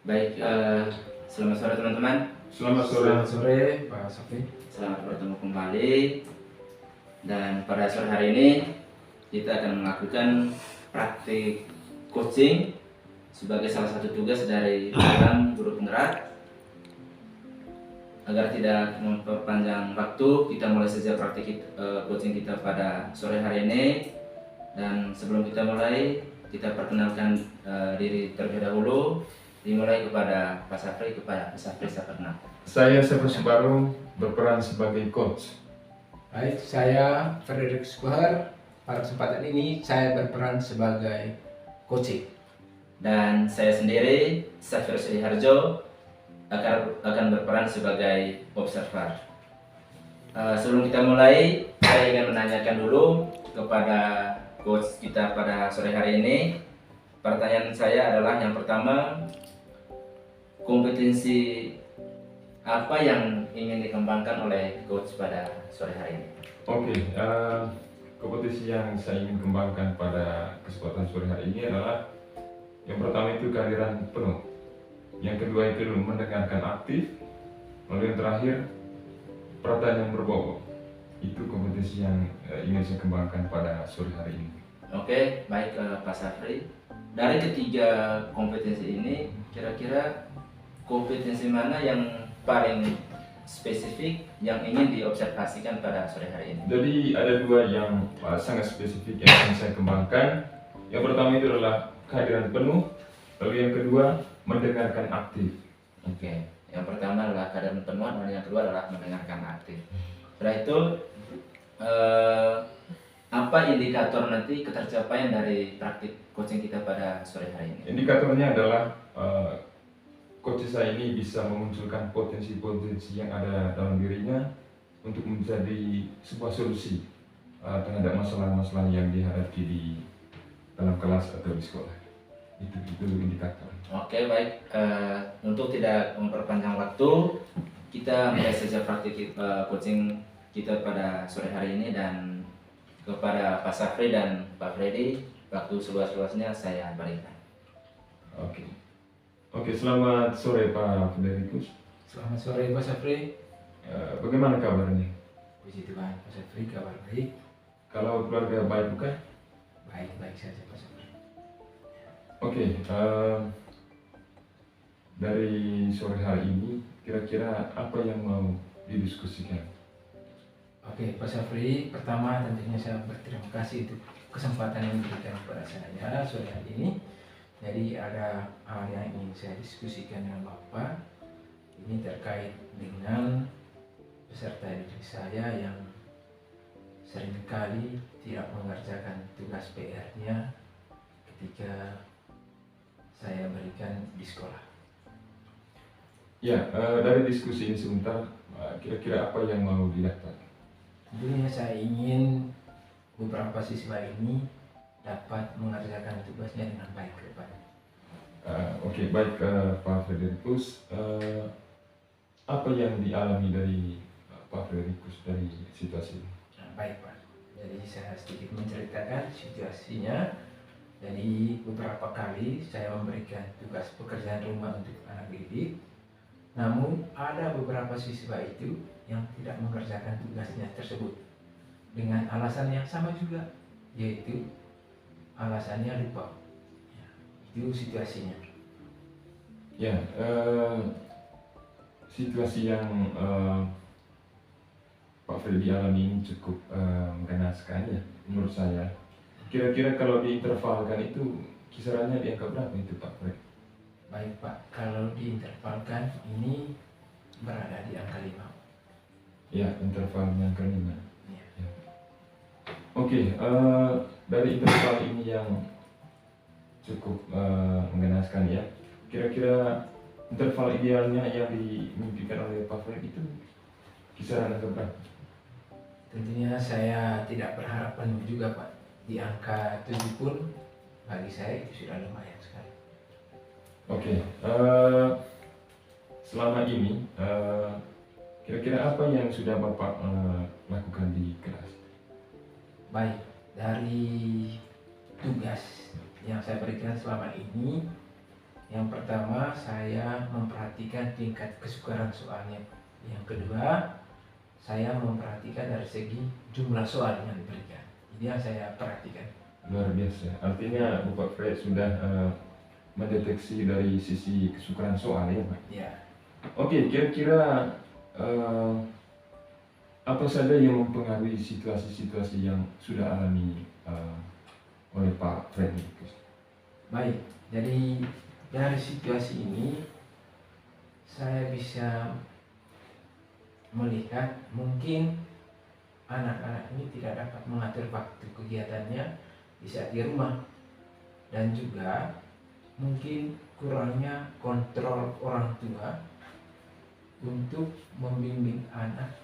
Baik, selamat sore teman-teman. Selamat sore. Selamat sore Pak Sofi. Selamat bertemu kembali. Dan pada sore hari ini kita akan melakukan praktik coaching sebagai salah satu tugas dari program guru penggerak. Agar tidak memperpanjang waktu, kita mulai saja praktik coaching kita pada sore hari ini. Dan sebelum kita mulai, kita perkenalkan diri terlebih dahulu. Dimulai kepada Pak Safri, saya perkenalkan. Saya Sefu Subaru berperan sebagai coach. Baik, saya Frederick Skuhar. Pada kesempatan ini saya berperan sebagai coaching. Dan saya sendiri, Safir Sudiharjo, akan berperan sebagai observer. Sebelum kita mulai, saya ingin menanyakan dulu kepada coach kita pada sore hari ini. Pertanyaan saya adalah yang pertama, kompetensi apa yang ingin dikembangkan oleh coach pada sore hari ini? Oke, kompetisi yang saya ingin kembangkan pada kesempatan sore hari ini adalah yang pertama itu kehadiran penuh, yang kedua itu mendengarkan aktif, lalu yang terakhir perhatian yang berbobot. Itu kompetisi yang ingin saya kembangkan pada sore hari ini. Oke, baik Pak Safri. Dari ketiga kompetensi ini, kira-kira kompetensi mana yang paling spesifik yang ingin diobservasikan pada sore hari ini? Jadi ada dua yang sangat spesifik yang ingin saya kembangkan. Yang pertama itu adalah kehadiran penuh, lalu yang kedua mendengarkan aktif. Oke, yang pertama adalah kehadiran penuh dan yang kedua adalah mendengarkan aktif. Setelah itu, apa indikator nanti ketercapaian dari praktik coaching kita pada sore hari ini? Indikatornya adalah coach saya ini bisa memunculkan potensi-potensi yang ada dalam dirinya untuk menjadi sebuah solusi terhadap masalah-masalah yang dihadapi di dalam kelas atau di sekolah. Itu indikator. Oke, baik. Untuk tidak memperpanjang waktu, kita mulai saja praktik coaching kita pada sore hari ini. Dan kepada Pak Safri dan Pak Freddy, waktu seluas-luasnya saya berikan. Oke, selamat sore Pak Frederikus. Selamat sore Pak Safri. Bagaimana kabarnya? Puji Tuhan, Pak Safri, kabar baik. Kalau keluarga baik bukan? Baik-baik saja Pak Safri. Oke, dari sore hari ini kira-kira apa yang mau didiskusikan? Oke Pak Safri, pertama tentunya saya berterima kasih untuk kesempatan yang diberikan kepada saya sore hari ini. Jadi ada hal yang ingin saya diskusikan dengan Bapak. Ini terkait dengan peserta didik saya yang seringkali tidak mengerjakan tugas PR-nya ketika saya berikan di sekolah. Ya, dari diskusi ini sebentar, kira-kira apa yang mau didapat? Tentunya saya ingin beberapa siswa ini dapat mengerjakan tugasnya dengan baik ke depan. Oke, baik Pak Frederikus. Apa yang dialami dari Pak Frederikus dari situasi ini? Baik Pak, jadi saya sedikit menceritakan situasinya. Jadi beberapa kali saya memberikan tugas pekerjaan rumah untuk anak didik, namun ada beberapa siswa itu yang tidak mengerjakan tugasnya tersebut dengan alasan yang sama juga, yaitu alasannya lupa. Ya, itu situasinya. Ya, situasi yang Pak Freddy alami ini cukup mengenaskan ya menurut saya. Kira-kira kalau diintervalkan itu kisarannya di angka berapa itu Pak Fred? Baik Pak, kalau diintervalkan ini berada di angka 5. Ya, intervalnya angka 5. Ya. Ya. Oke, dari interval ini yang cukup mengenaskan ya. Kira-kira interval idealnya yang dimimpikan oleh Pak Fred itu kisaran angka berapa? Tentunya saya tidak berharap penuh juga Pak. Di angka 7 pun bagi saya itu sudah lumayan sekali. Oke, selama ini kira-kira apa yang sudah Bapak lakukan di kelas? Baik, dari tugas yang saya berikan selama ini, Yang pertama, saya memperhatikan tingkat kesukaran soalnya. Yang kedua, saya memperhatikan dari segi jumlah soal yang diberikan. Ini yang saya perhatikan. Luar biasa. Artinya Bapak Fred sudah mendeteksi dari sisi kesukaran soal ya Pak? Ya, Oke, kira-kira apa saja yang mempengaruhi situasi-situasi yang sudah alami oleh Pak Fred? baik. Jadi dari situasi ini saya bisa melihat mungkin anak-anak ini tidak dapat mengatur waktu kegiatannya di saat di rumah, dan juga mungkin kurangnya kontrol orang tua untuk membimbing anak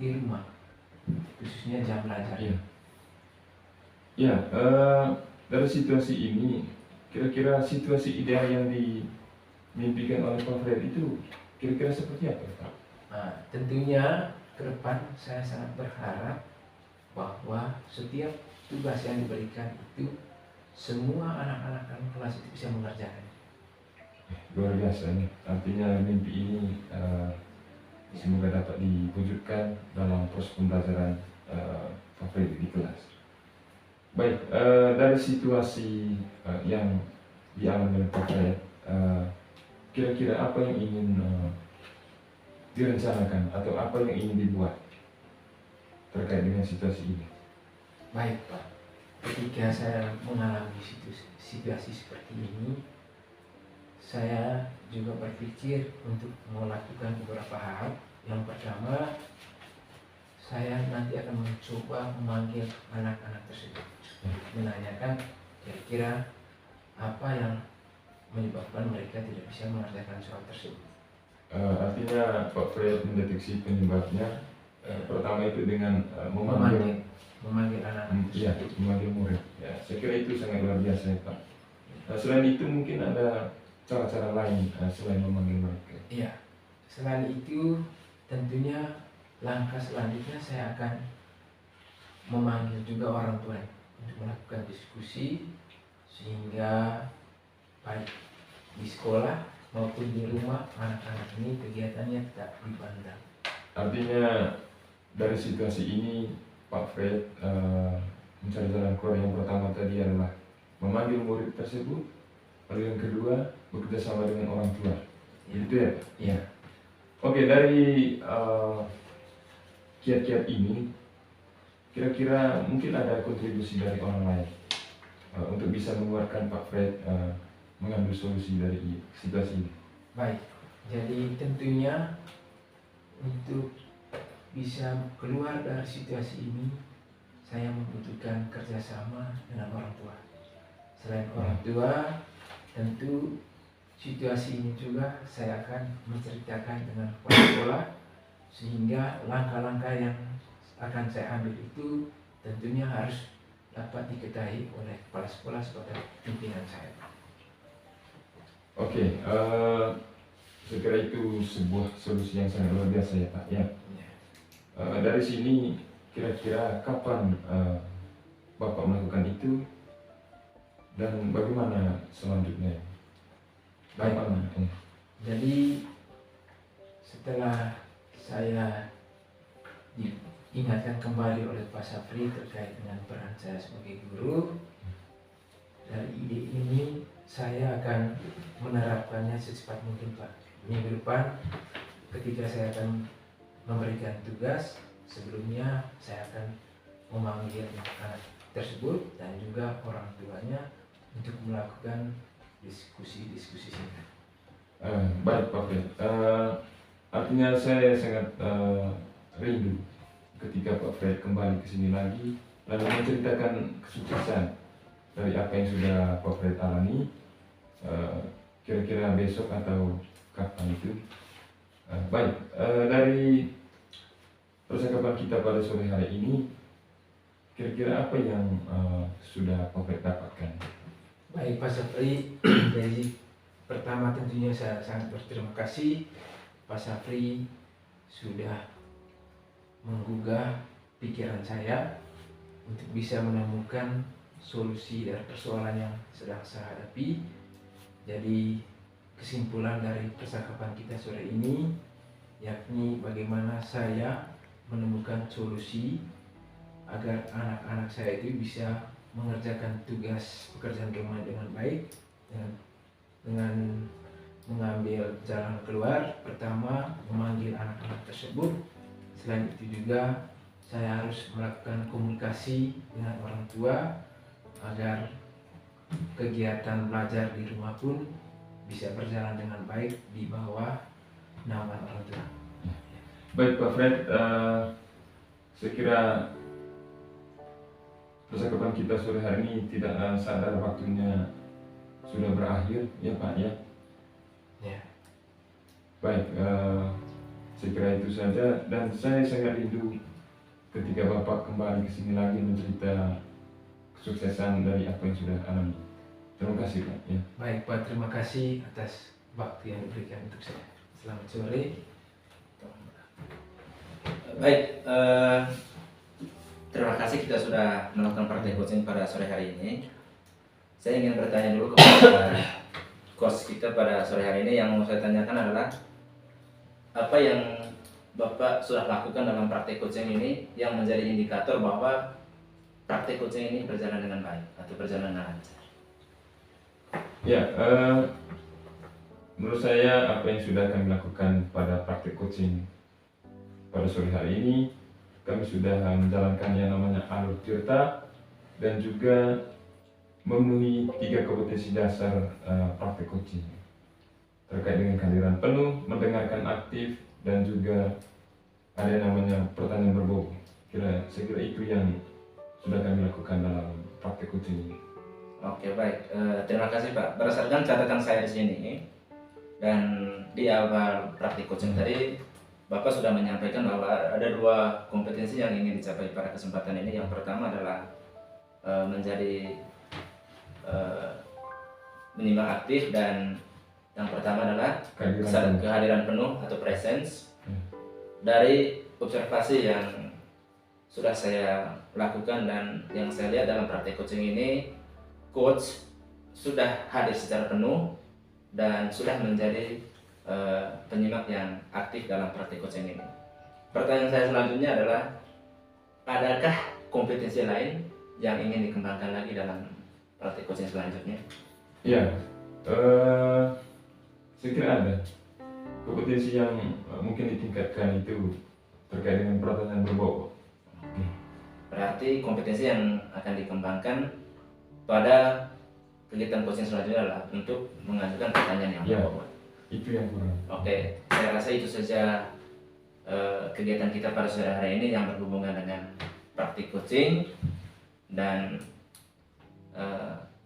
di rumah, khususnya jam belajar. Iya. Ya, dari situasi ini, kira-kira situasi ideal yang dimimpikan oleh Pak Fred itu kira-kira seperti apa Pak? Nah, tentunya ke depan saya sangat berharap bahwa setiap tugas yang diberikan itu semua anak-anak dalam kelas itu bisa mengerjakan. Luar biasa nih. Artinya mimpi ini semoga dapat diwujudkan dalam proses pembelajaran Pak Fred di kelas. Baik, dari situasi yang dialami oleh Pak Fred, kira-kira apa yang ingin direncanakan atau apa yang ingin dibuat terkait dengan situasi ini? Baik Pak, ketika saya mengalami situasi seperti ini, saya juga berpikir untuk melakukan beberapa hal. Yang pertama, saya nanti akan mencoba memanggil anak-anak tersebut, menanyakan kira-kira apa yang menyebabkan mereka tidak bisa mengerjakan soal tersebut. Artinya Pak Fred mendeteksi penyebabnya pertama itu dengan memanggil anak-anak ya, tersebut. memanggil murid. Ya, saya kira itu sangat luar biasa ya Pak. Selain itu mungkin ada cara-cara lain selain memanggil mereka. Iya, selain itu tentunya langkah selanjutnya saya akan memanggil juga orang tua untuk melakukan diskusi, sehingga baik di sekolah maupun di rumah anak-anak ini kegiatannya tidak dipandang. Artinya dari situasi ini Pak Fred mencari jalan keluar. Yang pertama tadi adalah memanggil murid tersebut, lalu yang kedua bekerja sama dengan orang tua. Itu ya Pak? Iya. Oke, dari kiat-kiat ini kira-kira mungkin ada kontribusi dari orang lain untuk bisa mengeluarkan Pak Fred mengambil solusi dari situasi ini. Baik, jadi tentunya untuk bisa keluar dari situasi ini saya membutuhkan kerjasama dengan orang tua. Selain orang tua, tentu situasi ini juga saya akan menceritakan dengan kepala sekolah, sehingga langkah-langkah yang akan saya ambil itu tentunya harus dapat diketahui oleh kepala sekolah sebagai pimpinan saya. Oke, saya kira itu sebuah solusi yang sangat luar biasa ya Pak ya. Dari sini kira-kira kapan Bapak melakukan itu dan bagaimana selanjutnya? Baik. Kapan? Jadi setelah saya diingatkan kembali oleh Pak Sapri terkait dengan peran saya sebagai guru, dari ide ini saya akan menerapkannya secepat mungkin Pak. Minggu depan ketika saya akan memberikan tugas, sebelumnya saya akan memanggil anak tersebut dan juga orang tuanya untuk melakukan diskusi singkat. Baik Pak Fred. Artinya saya sangat rindu ketika Pak Fred kembali ke sini lagi lalu menceritakan kesuksesan dari apa yang sudah Pak Fred alami. Kira-kira besok atau kapan itu? Baik, dari percakapan kita pada sore hari ini, kira-kira apa yang sudah Pak Fred dapatkan? Baik Pak Sapri, jadi pertama tentunya saya sangat berterima kasih Pak Sapri sudah menggugah pikiran saya untuk bisa menemukan solusi dari persoalan yang sedang saya hadapi. Jadi kesimpulan dari percakapan kita sore ini yakni bagaimana saya menemukan solusi agar anak-anak saya itu bisa mengerjakan tugas pekerjaan rumah dengan baik dengan mengambil jalan keluar. Pertama, memanggil anak-anak tersebut. Selain itu juga saya harus melakukan komunikasi dengan orang tua agar kegiatan belajar di rumah pun bisa berjalan dengan baik di bawah naungan orang tua. Baik Pak Fred, saya kira percakapan kita sore hari ini tidak sadar waktunya sudah berakhir ya Pak ya. Ya. Baik, saya kira itu saja, dan saya sangat rindu ketika Bapak kembali ke sini lagi mencerita kesuksesan dari apa yang sudah alami. Terima kasih Pak ya. Baik Pak, terima kasih atas waktu yang diberikan untuk saya. Selamat sore. Baik, terima kasih kita sudah melakukan praktek coaching pada sore hari ini. Saya ingin bertanya dulu kepada coach kita pada sore hari ini. Yang mau saya tanyakan adalah apa yang Bapak sudah lakukan dalam praktek coaching ini yang menjadi indikator bahwa praktek coaching ini berjalan dengan baik atau berjalan dengan lancar. Ya, menurut saya apa yang sudah kami lakukan pada praktek coaching pada sore hari ini, kami sudah menjalankan yang namanya alur tirta dan juga memenuhi 3 kompetensi dasar praktek coaching terkait dengan kehadiran penuh, mendengarkan aktif, dan juga ada yang namanya pertanyaan berbobot. Saya kira itu yang sudah kami lakukan dalam praktek coaching ini. Oke, baik. Terima kasih Pak. Berdasarkan catatan saya di sini dan di awal praktik coaching tadi, Bapak sudah menyampaikan bahwa ada 2 kompetensi yang ingin dicapai pada kesempatan ini. Yang pertama adalah menjadi minimal aktif, dan yang pertama adalah kehadiran penuh atau presence. Dari observasi yang sudah saya lakukan dan yang saya lihat dalam praktik coaching ini, coach sudah hadir secara penuh dan sudah menjadi penyimak yang aktif dalam praktik coaching ini. Pertanyaan saya selanjutnya adalah, adakah kompetensi lain yang ingin dikembangkan lagi dalam praktik coaching selanjutnya? Ya, saya kira ada kompetensi yang mungkin ditingkatkan itu terkait dengan pertanyaan berbobot. Berarti kompetensi yang akan dikembangkan pada kegiatan coaching selanjutnya adalah untuk mengajukan pertanyaan yang berbobot. Itu yang kurang. Oke, saya rasa itu saja kegiatan kita pada sore hari ini yang berhubungan dengan praktik coaching, dan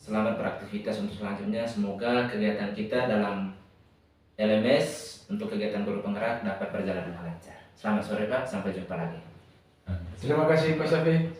selamat beraktivitas untuk selanjutnya. Semoga kegiatan kita dalam LMS untuk kegiatan guru penggerak dapat berjalan dengan lancar. Selamat sore Pak, sampai jumpa lagi. Terima kasih Pak Syafi.